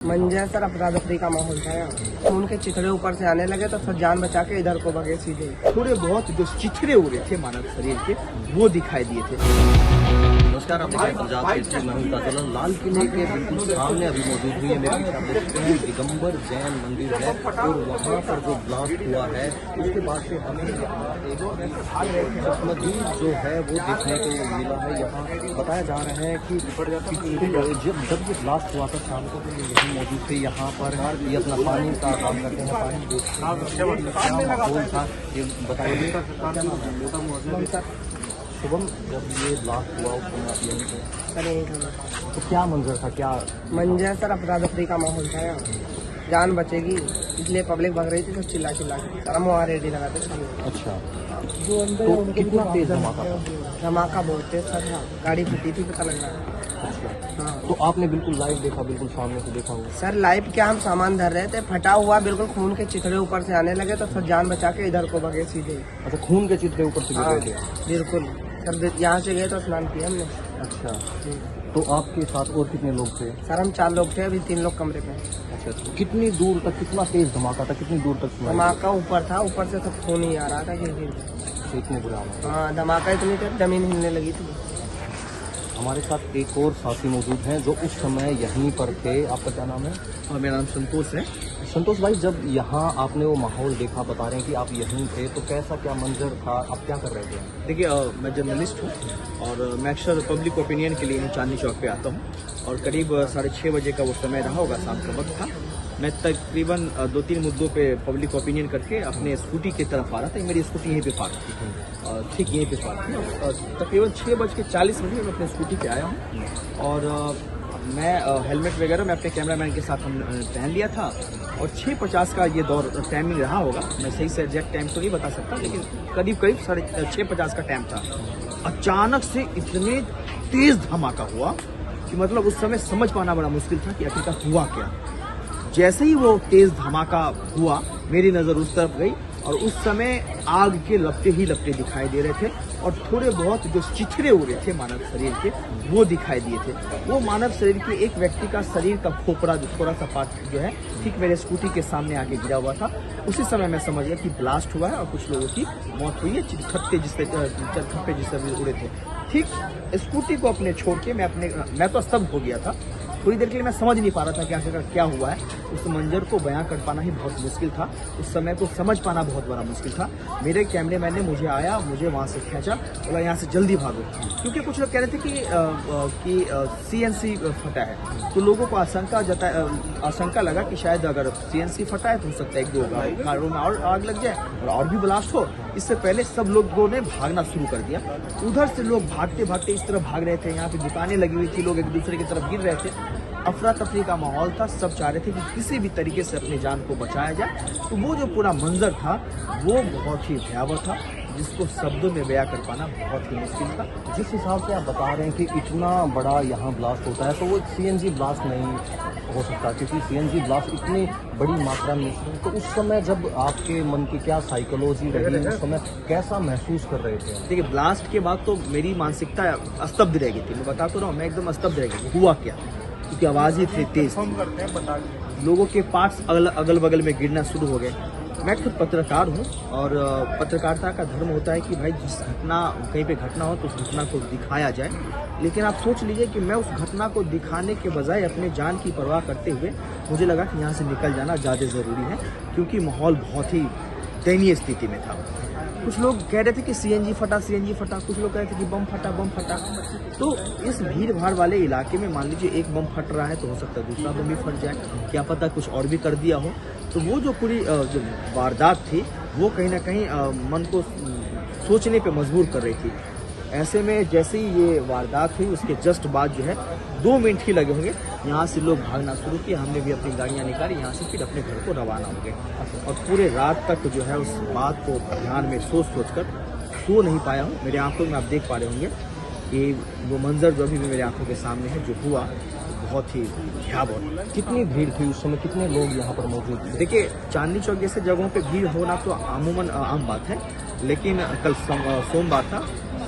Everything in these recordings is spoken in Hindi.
मंजर सर अफरा-तफरी का माहौल था यहाँ। खून के चिथड़े ऊपर से आने लगे तो सब जान बचा के इधर को भगे सीधे। थोड़े बहुत जो चिथड़े उड़े थे मानव शरीर के वो दिखाई दिए थे। नमस्कार, आप पंजाब के लाल किले के बिल्कुल सामने अभी मौजूद हुई है। मेरे पीछे दिगंबर जैन मंदिर है और वहाँ पर जो ब्लास्ट हुआ है उसके बाद से हमें यहाँ एक मस्जिद जो है वो देखने को मिला है। यहाँ बताया जा रहा है कि जब ये ब्लास्ट हुआ था शाम को तो यही मौजूद थे यहाँ पर। ये अपना पानी का काम करते हैं, पानी माहौल था ये बताइए। शुभम, जब ये ब्लास्ट हुआ उस समय आप यहीं थे? सर यही था। तो क्या मंजर था, क्या मंजर सर अफरा-तफरी का माहौल था यहाँ। जान बचेगी इसलिए पब्लिक भग रही थी सब चिल्ला चिल्ला के। सर हम वहाँ रेडी लगाते थे। अच्छा, तो कितना तेज धमाका था? धमाका बहुत तेज था, गाड़ी फटी थी पता लग रहा है। अच्छा, हाँ तो आपने बिल्कुल लाइव देखा, बिल्कुल सामने से देखा होगा? सर लाइव क्या, हम सामान धर रहे थे, फटा हुआ बिल्कुल खून के चिथड़े ऊपर से आने लगे तो सब जान बचा के इधर को भगे सीधे। अच्छा, खून के चित्रे ऊपर से गिर हाँ, रहे थे? बिल्कुल सर यहाँ से गए तो स्नान किया हमने। अच्छा, तो आपके साथ और कितने लोग थे? सर हम 4 लोग थे, अभी 3 लोग कमरे पे। अच्छा, तो कितनी दूर तक, कितना तेज धमाका था, कितनी दूर तक सुनाई धमाका ऊपर था, ऊपर से सब खून ही आ रहा था गिर गिर के। दिया? इतने बुरा हाल है। हाँ धमाका इतनी तेज जमीन हिलने लगी थी। हमारे साथ एक और साथी मौजूद हैं जो उस समय यहीं पर थे। आपका क्या नाम है? मेरा नाम संतोष है। संतोष भाई, जब यहाँ आपने वो माहौल देखा, बता रहे हैं कि आप यहीं थे, तो कैसा क्या मंजर था, आप क्या कर रहे थे? देखिए, मैं जर्नलिस्ट हूँ और मैं अक्सर पब्लिक ओपिनियन के लिए चांदनी चौक पे आता हूँ और करीब 6:30 बजे का वो समय रहा होगा, शाम का वक्त था। मैं तकरीबन 2-3 मुद्दों पे पब्लिक ओपिनियन करके अपने स्कूटी की तरफ आ रहा था। मेरी स्कूटी यहीं पे पार्क थी, ठीक यहीं पे पार्क थी। तकरीबन 6:40 मैं अपने स्कूटी पे आया हूँ और मैं हेलमेट वगैरह मैं अपने कैमरामैन के साथ हम पहन लिया था और 6:50 का ये दौर टाइमिंग रहा होगा। मैं सही से एग्जैक्ट टाइम तो नहीं बता सकता, लेकिन करीब 6:50 का टाइम था। अचानक से इतने तेज धमाका हुआ कि मतलब उस समय समझ पाना बड़ा मुश्किल था कि आखिरकार हुआ क्या। जैसे ही वो तेज धमाका हुआ मेरी नज़र उस तरफ गई और उस समय आग के लपटे ही लपटे दिखाई दे रहे थे और थोड़े बहुत जो चिथड़े उड़े थे मानव शरीर के वो दिखाई दिए थे। वो मानव शरीर के एक व्यक्ति का शरीर का खोपड़ा जो थोड़ा सा पार्ट जो है ठीक मेरे स्कूटी के सामने आके गिरा हुआ था। उसी समय मैं समझ गया कि ब्लास्ट हुआ है और कुछ लोगों की मौत हुई है। थप्पे जिससे उड़े थे। ठीक स्कूटी को अपने छोड़ के मैं तो स्तब्ध हो गया था। थोड़ी देर के लिए मैं समझ नहीं पा रहा था कि आखिरकार क्या हुआ है। उस मंजर को बयां कर पाना ही बहुत मुश्किल था, उस समय को समझ पाना बहुत बड़ा मुश्किल था। मेरे कैमरेमैन ने मुझे वहाँ से खींचा, बोला यहाँ से जल्दी भागो, क्योंकि कुछ लोग कह रहे थे कि CNC फटा है। तो लोगों को आशंका लगा कि शायद अगर CNC फटा है तो हो सकता है 1-2 कारों में और आग लग जाए और भी ब्लास्ट हो। इससे पहले सब लोगों ने भागना शुरू कर दिया। उधर से लोग भागते भागते इस तरफ भाग रहे थे, यहाँ पे दुकानें लगी हुई थी, लोग एक दूसरे की तरफ गिर रहे थे। अफरा तफरी का माहौल था, सब चाह रहे थे कि किसी भी तरीके से अपनी जान को बचाया जाए। तो वो जो पूरा मंजर था वो बहुत ही भयावह था, जिसको शब्दों में बयां कर पाना बहुत ही मुश्किल था। जिस हिसाब से आप बता रहे हैं कि इतना बड़ा यहाँ ब्लास्ट होता है तो वो CNG ब्लास्ट नहीं हो सकता, क्योंकि CNG ब्लास्ट इतनी बड़ी मात्रा में। तो उस समय जब आपके मन की क्या साइकोलॉजी रही, उस समय कैसा महसूस कर रहे थे? देखिए, ब्लास्ट के बाद तो मेरी मानसिकता स्तब्ध रह गई थी। मैं बता तो रहा हूँ, मैं एकदम स्तब्ध रह गई। हुआ क्या, क्योंकि आवाज़ ही इतनी तेज थी, लोगों के पार्ट्स अगल बगल में गिरना शुरू हो गए। मैं खुद पत्रकार हूँ और पत्रकारिता का धर्म होता है कि भाई जिस घटना कहीं पे घटना हो तो उस घटना को दिखाया जाए। लेकिन आप सोच लीजिए कि मैं उस घटना को दिखाने के बजाय अपने जान की परवाह करते हुए मुझे लगा कि यहाँ से निकल जाना ज़्यादा ज़रूरी है, क्योंकि माहौल बहुत ही दयनीय स्थिति में था। कुछ लोग कह रहे थे कि CNG फटा, कुछ लोग कह रहे थे कि बम फटा। तो इस भीड़ भाड़ वाले इलाके में मान लीजिए एक बम फट रहा है तो हो सकता है दूसरा बम भी फट जाए, क्या पता कुछ और भी कर दिया हो। तो वो जो पूरी जो वारदात थी वो कहीं ना कहीं मन को सोचने पे मजबूर कर रही थी। ऐसे में जैसे ही ये वारदात हुई उसके जस्ट बाद जो है 2 मिनट ही लगे होंगे, यहाँ से लोग भागना शुरू किए। हमने भी अपनी गाड़ियाँ निकाली, यहाँ से फिर अपने घर को रवाना हो गए और पूरे रात तक जो है उस बात को ध्यान में सोच कर सो नहीं पाया हूँ। मेरे आंखों में आप देख पा रहे होंगे कि वो मंजर जो अभी भी मेरे आंखों के सामने है, जो हुआ बहुत ही भयावह। कितनी भीड़ थी उस समय, कितने लोग यहाँ पर मौजूद थे? देखिए, चांदनी चौक जैसे जगहों पे भीड़ होना तो अमूमन आम बात है, लेकिन कल सोमवार था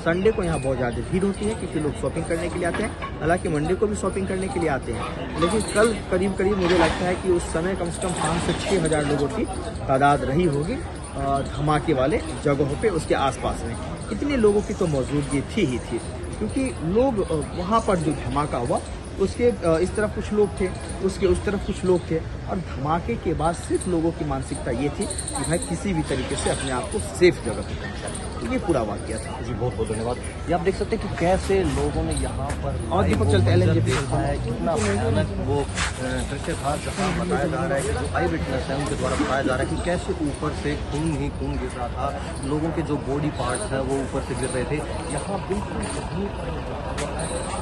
संडे को यहाँ बहुत ज़्यादा भीड़ होती है क्योंकि लोग शॉपिंग करने के लिए आते हैं। हालांकि मंडे को भी शॉपिंग करने के लिए आते हैं, लेकिन कल करीब करीब मुझे लगता है कि उस समय कम से कम 5 से 6 हज़ार लोगों की तादाद रही होगी धमाके वाले जगहों पे, उसके आसपास में। इतने लोगों की तो मौजूदगी थी ही थी, क्योंकि लोग वहाँ पर जो धमाका हुआ उसके इस तरफ कुछ लोग थे, उसके उस तरफ कुछ लोग थे, और धमाके के बाद सिर्फ लोगों की मानसिकता ये थी कि भाई किसी भी तरीके से अपने आप को सेफ जगह पर पहुँचाए। तो ये पूरा वाक़या था जी। बहुत बहुत धन्यवाद। ये आप देख सकते हैं कि कैसे लोगों ने यहाँ पर और दीपक चलते हैं, LNG देखा है, कितना भयानक वो दृश्य था, जहाँ बताया जा रहा है कि जो आई विटनेस है उनके द्वारा बताया जा रहा है कि कैसे ऊपर से खून ही खून गिर रहा था, लोगों के जो बॉडी पार्ट्स हैं वो ऊपर से गिर रहे थे। यहाँ बिल्कुल कहीं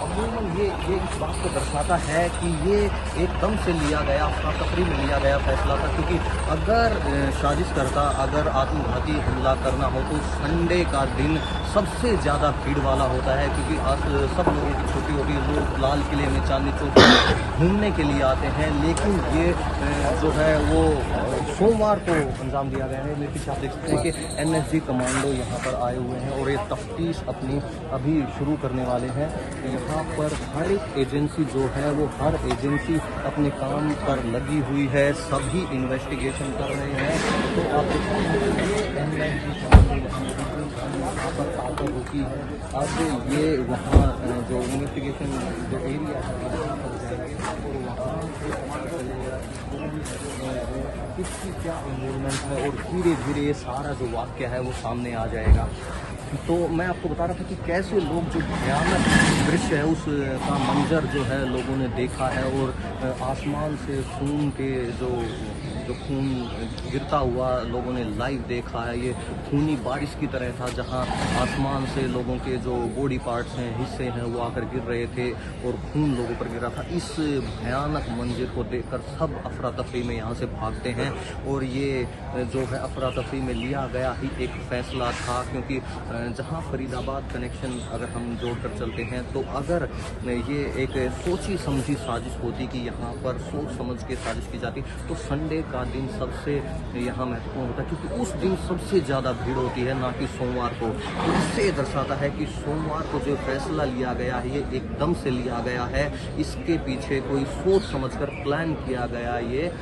अमूमन ये इस बात को दर्शाता है कि ये एकदम से लिया गया, अफरा तफरी में लिया गया फैसला था, क्योंकि अगर साजिश करता, अगर आत्मघाती हमला करना हो तो संडे का दिन सबसे ज़्यादा भीड़ वाला होता है, क्योंकि आज सब लोगों की छुट्टी होती है, लोग लाल किले में चांदनी चौक घूमने के लिए आते हैं। लेकिन ये जो है वो सोमवार को अंजाम दिया गया है। मेरे पीछे आप देख सकते हैं कि NSG कमांडो यहाँ पर आए हुए हैं और ये तफ्तीश अपनी अभी शुरू करने वाले हैं। यहाँ पर हर एक एजेंसी जो है वो हर एजेंसी अपने काम पर लगी हुई है, सभी इन्वेस्टिगेशन कर रहे हैं। तो आप देखते हैं ये NSG यहाँ पर आकर रुकी है। अब ये वहाँ जो इन्वेस्टिगेशन जो एरिया है वहाँ पर जाएंगे और वहाँ किसकी क्या इन्वॉल्वमेंट है, और धीरे धीरे ये सारा जो वाक़या है वो सामने आ जाएगा। तो मैं आपको बता रहा था कि कैसे लोग जो भयानक दृश्य है उसका मंजर जो है लोगों ने देखा है, और आसमान से खून के जो खून गिरता हुआ लोगों ने लाइव देखा है। ये खूनी बारिश की तरह था, जहां आसमान से लोगों के जो बॉडी पार्ट्स हैं, हिस्से हैं, वो आकर गिर रहे थे और खून लोगों पर गिर रहा था। इस भयानक मंजर को देखकर सब अफरा तफरी में यहाँ से भागते हैं, और ये जो है अफरा तफरी में लिया गया ही एक फैसला था, क्योंकि जहाँ फरीदाबाद कनेक्शन अगर हम जोड़कर चलते हैं तो अगर ये एक सोची समझी साजिश होती कि यहाँ पर सोच समझ के साजिश की जाती तो संडे का दिन सबसे यहाँ महत्वपूर्ण होता है, क्योंकि उस दिन सबसे ज़्यादा भीड़ होती है, ना कि सोमवार को। तो इससे दर्शाता है कि सोमवार को जो फैसला लिया गया है ये एकदम से लिया गया है, इसके पीछे कोई सोच समझकर प्लान किया गया ये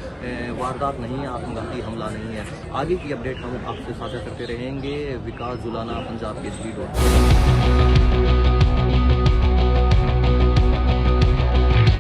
वारदात नहीं है, आत्मघाती हमला नहीं है। आगे की अपडेट हम आपसे साझा करते रहेंगे। विकास जुलाना, पंजाब के जी।